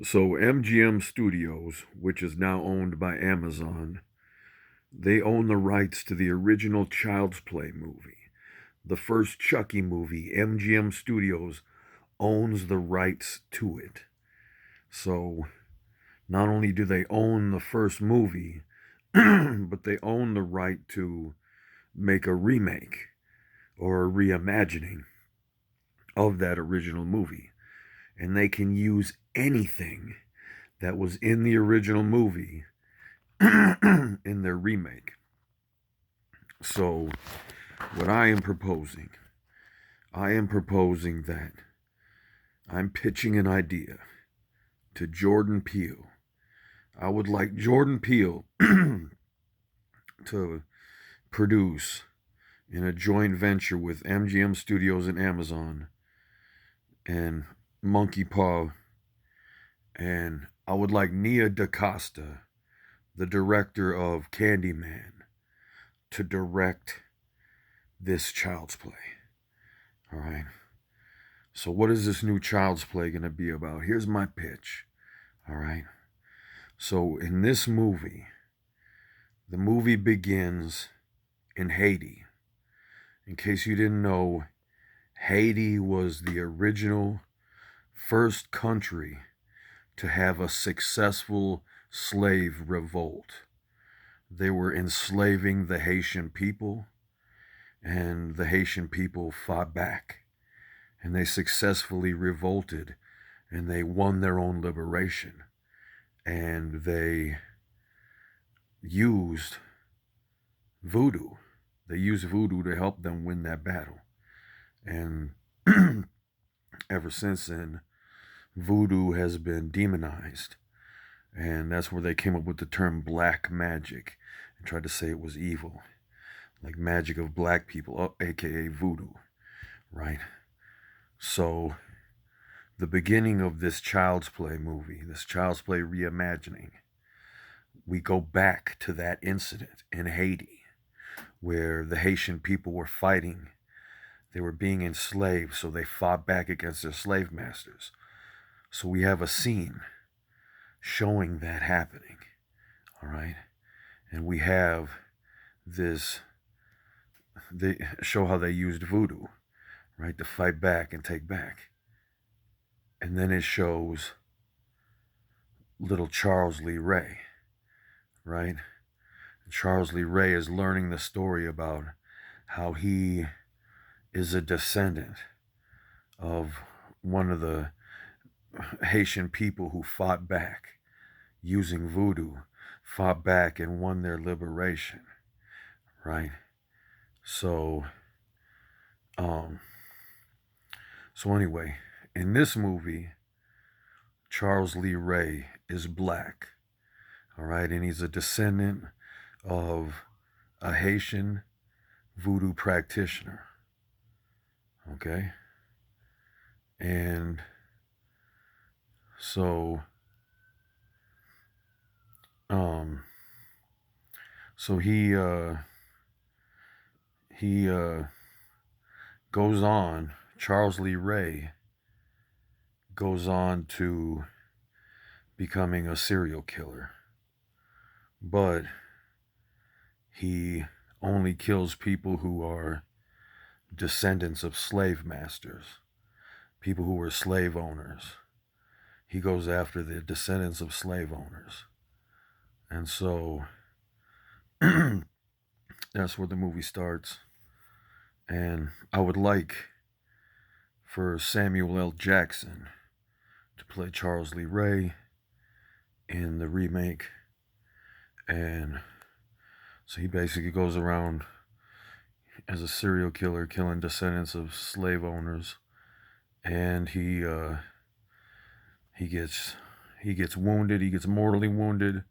So MGM Studios, which is now owned by Amazon, they own the rights to the original Child's Play movie. The first Chucky movie, MGM Studios owns the rights to it. So not only do they own the first movie, but they own the right to make a remake or a reimagining of that original movie. And they can use anything that was in the original movie in their remake. So, what I am proposing that I'm pitching an idea to Jordan Peele. I would like Jordan Peele to produce in a joint venture with MGM Studios and Amazon and Monkey Paw. And I would like Nia DaCosta, the director of Candyman, to direct this Child's Play. All right. So, what is this new Child's Play going to be about? Here's my pitch. All right. So, in this movie, the movie begins in Haiti. In case you didn't know, Haiti was the original first country to have a successful slave revolt. They were enslaving the Haitian people, and the Haitian people fought back. And they successfully revolted, and they won their own liberation. And they used voodoo. They used voodoo to help them win that battle. And ever since then, voodoo has been demonized. And that's where they came up with the term black magic and tried to say it was evil, like magic of black people, aka voodoo, right? So, the beginning of this Child's Play movie, this Child's Play reimagining, we go back to that incident in Haiti where the Haitian people were fighting. They were being enslaved, so they fought back against their slave masters. So we have a scene showing that happening, all right? And we have this, they show how they used voodoo, right, to fight back and take back. And then it shows little Charles Lee Ray, right? And Charles Lee Ray is learning the story about how he is a descendant of one of the Haitian people who fought back using voodoo, fought back and won their liberation, right? So, um, so anyway, in this movie, Charles Lee Ray is black, all right, and he's a descendant of a Haitian voodoo practitioner, okay, and so, um, so he goes on. Charles Lee Ray goes on to becoming a serial killer, but he only kills people who are descendants of slave masters, people who were slave owners. He goes after the descendants of slave owners. And so that's where the movie starts. And I would like for Samuel L. Jackson to play Charles Lee Ray in the remake. And so he basically goes around as a serial killer killing descendants of slave owners. And he gets wounded, he gets mortally wounded,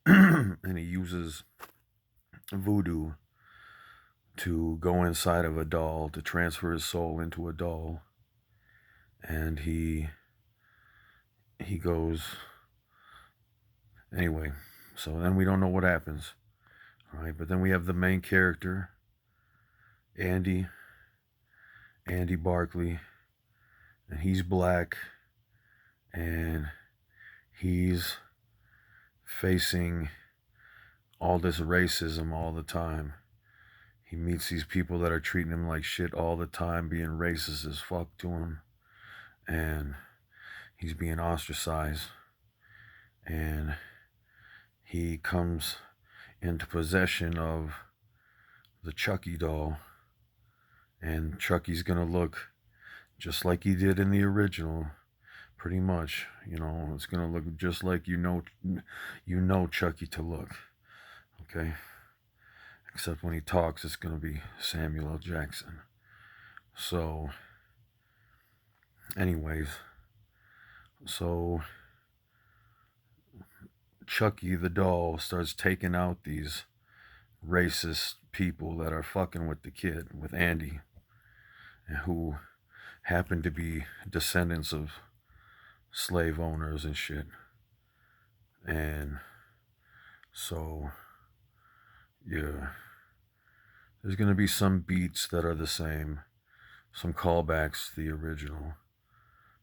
and he uses voodoo to go inside of a doll to transfer his soul into a doll. And he goes anyway. So then we don't know what happens. All right, but then we have the main character, Andy Barkley, and he's black, and he's facing all this racism all the time. He meets these people that are treating him like shit all the time, being racist as fuck to him, and he's being ostracized. And he comes into possession of the Chucky doll, and Chucky's gonna look just like he did in the original, pretty much. It's gonna look just like Chucky to look. Okay, except when he talks, it's gonna be Samuel L. Jackson. So, anyways, so Chucky the doll starts taking out these racist people that are fucking with the kid, with Andy, and who happen to be descendants of slave owners and shit. And so, yeah, there's gonna be some beats that are the same, some callbacks to the original,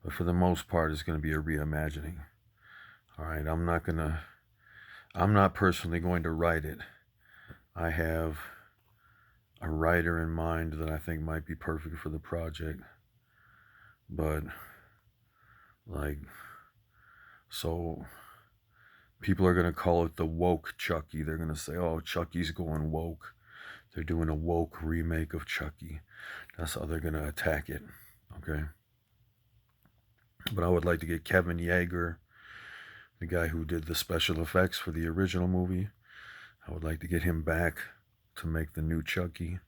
but for the most part, it's gonna be a reimagining. All right, I'm not personally going to write it. I have a writer in mind that I think might be perfect for the project. But, so people are going to call it the woke Chucky. They're going to say, oh, Chucky's going woke. They're doing a woke remake of Chucky. That's how they're going to attack it. Okay? But I would like to get Kevin Yeager, the guy who did the special effects for the original movie. I would like to get him back to make the new Chucky.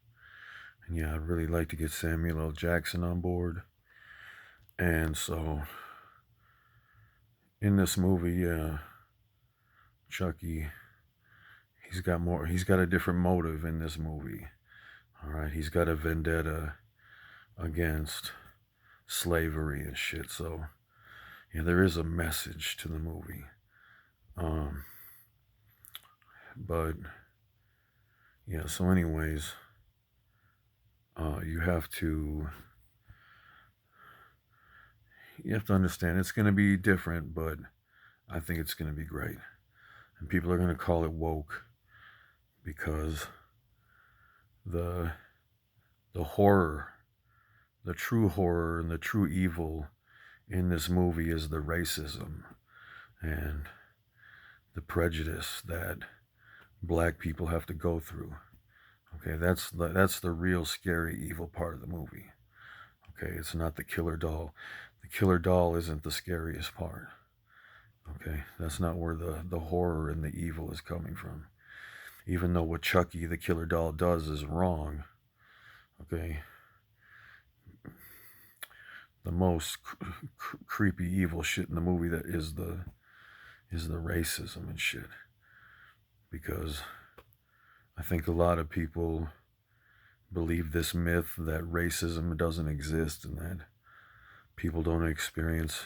And yeah, I'd really like to get Samuel L. Jackson on board. And so, in this movie, Chucky, he's got a different motive in this movie. All right, he's got a vendetta against slavery and shit. So, yeah, there is a message to the movie. But yeah, so anyways, you have to understand it's going to be different, but I think it's going to be great. And people are going to call it woke because the horror, the true horror and the true evil in this movie is the racism and the prejudice that black people have to go through. Okay, that's the real scary evil part of the movie. Okay, it's not the killer doll. The killer doll isn't the scariest part. Okay, that's not where the horror and the evil is coming from. Even though what Chucky the killer doll does is wrong. Okay, the most creepy evil shit in the movie that is the racism and shit. Because I think a lot of people believe this myth that racism doesn't exist and that people don't experience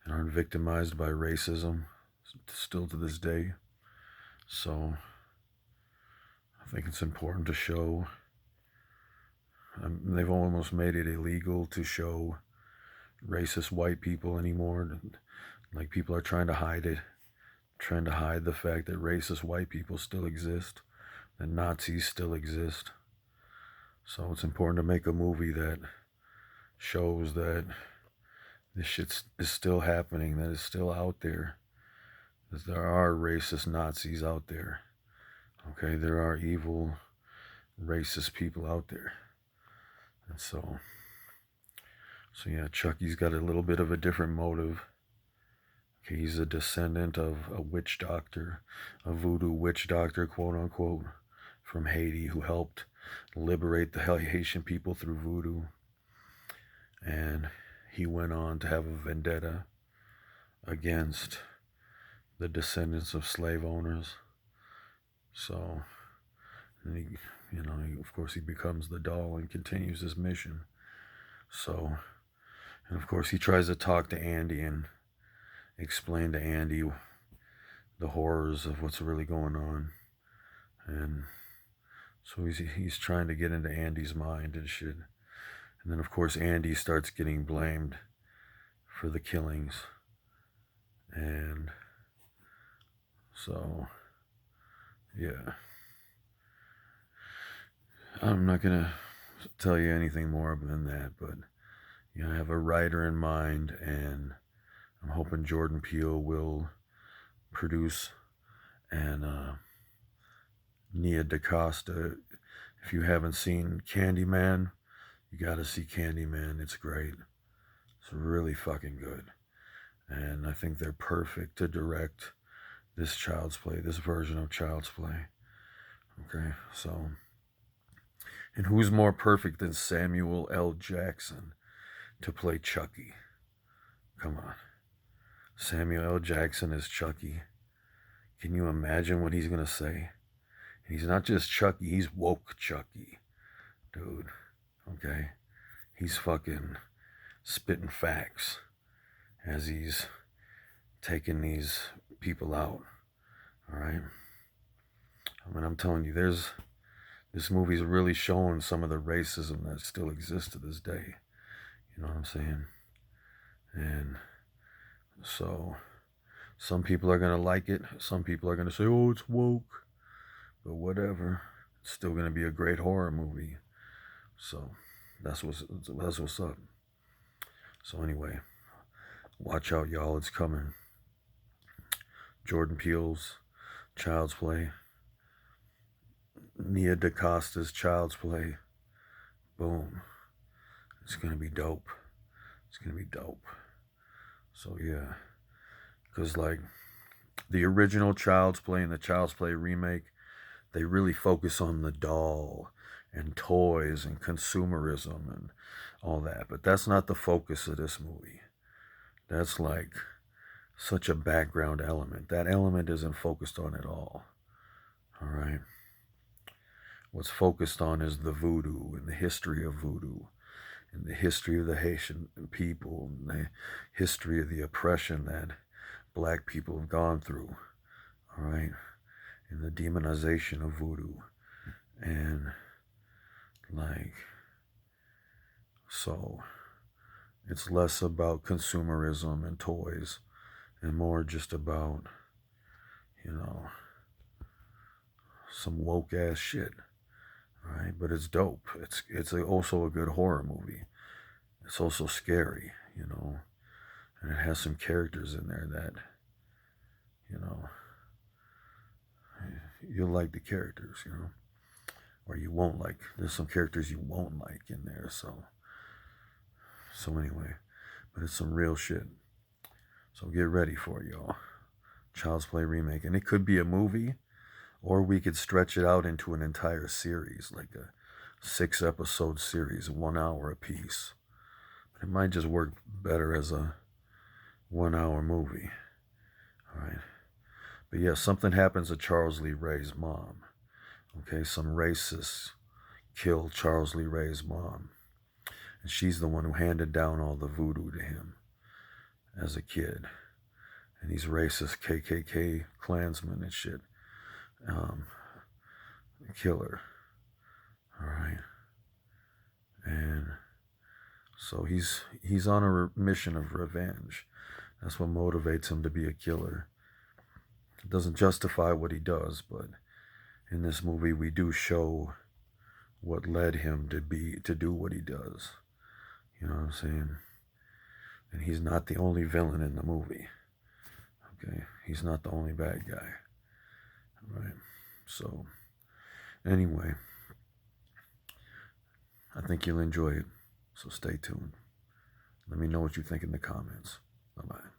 and aren't victimized by racism still to this day. So I think it's important to show. They've almost made it illegal to show racist white people anymore. Like, people are trying to hide it, trying to hide the fact that racist white people still exist, that Nazis still exist. So it's important to make a movie that shows that this shit is still happening, that it's still out there, that there are racist Nazis out there. Okay, there are evil, racist people out there. And so yeah, Chucky's got a little bit of a different motive. Okay, he's a descendant of a witch doctor, a voodoo witch doctor, quote unquote, from Haiti, who helped liberate the Haitian people through voodoo. And he went on to have a vendetta against the descendants of slave owners. So, and of course, he becomes the doll and continues his mission. So, and of course, he tries to talk to Andy and explain to Andy the horrors of what's really going on. And so he's trying to get into Andy's mind and shit. And then, of course, Andy starts getting blamed for the killings. And so, yeah. I'm not going to tell you anything more than that, but I have a writer in mind, and I'm hoping Jordan Peele will produce. And Nia DaCosta, if you haven't seen Candyman, you got to see Candyman. It's great. It's really fucking good. And I think they're perfect to direct this Child's Play, this version of Child's Play. Okay, so, and who's more perfect than Samuel L. Jackson to play Chucky? Come on. Samuel L. Jackson is Chucky. Can you imagine what he's going to say? He's not just Chucky, he's woke Chucky. Dude, okay? He's fucking spitting facts as he's taking these people out. All right? I mean, I'm telling you, this movie's really showing some of the racism that still exists to this day. You know what I'm saying? And so, some people are going to like it. Some people are going to say, oh, it's woke. But whatever. It's still going to be a great horror movie. So, that's what's up. So anyway, watch out, y'all. It's coming. Jordan Peele's Child's Play. Nia DaCosta's Child's Play. Boom. It's going to be dope. It's going to be dope. So yeah. Because like the original Child's Play and the Child's Play remake, they really focus on the doll and toys and consumerism and all that. But that's not the focus of this movie. That's like such a background element. That element isn't focused on at all. All right. What's focused on is the voodoo and the history of voodoo and the history of the Haitian people and the history of the oppression that black people have gone through. All right. And the demonization of voodoo. And like, so it's less about consumerism and toys and more just about, some woke ass shit. All right, but it's dope. It's also a good horror movie. It's also scary, and it has some characters in there that, you'll like the characters, or you won't like. There's some characters you won't like in there, so anyway, but it's some real shit. So get ready for it, y'all. Child's Play remake, and it could be a movie, or we could stretch it out into an entire series, like a 6-episode series, 1 hour apiece. But it might just work better as a 1 hour movie. All right. But yeah, something happens to Charles Lee Ray's mom. Okay, some racists kill Charles Lee Ray's mom. And she's the one who handed down all the voodoo to him as a kid. And these racist KKK Klansmen and shit kill her. All right. And so he's on a mission of revenge. That's what motivates him to be a killer. It doesn't justify what he does, but in this movie we do show what led him to do what he does. You know what I'm saying? And he's not the only villain in the movie. Okay? He's not the only bad guy. All right? So, anyway, I think you'll enjoy it. So stay tuned. Let me know what you think in the comments. Bye-bye.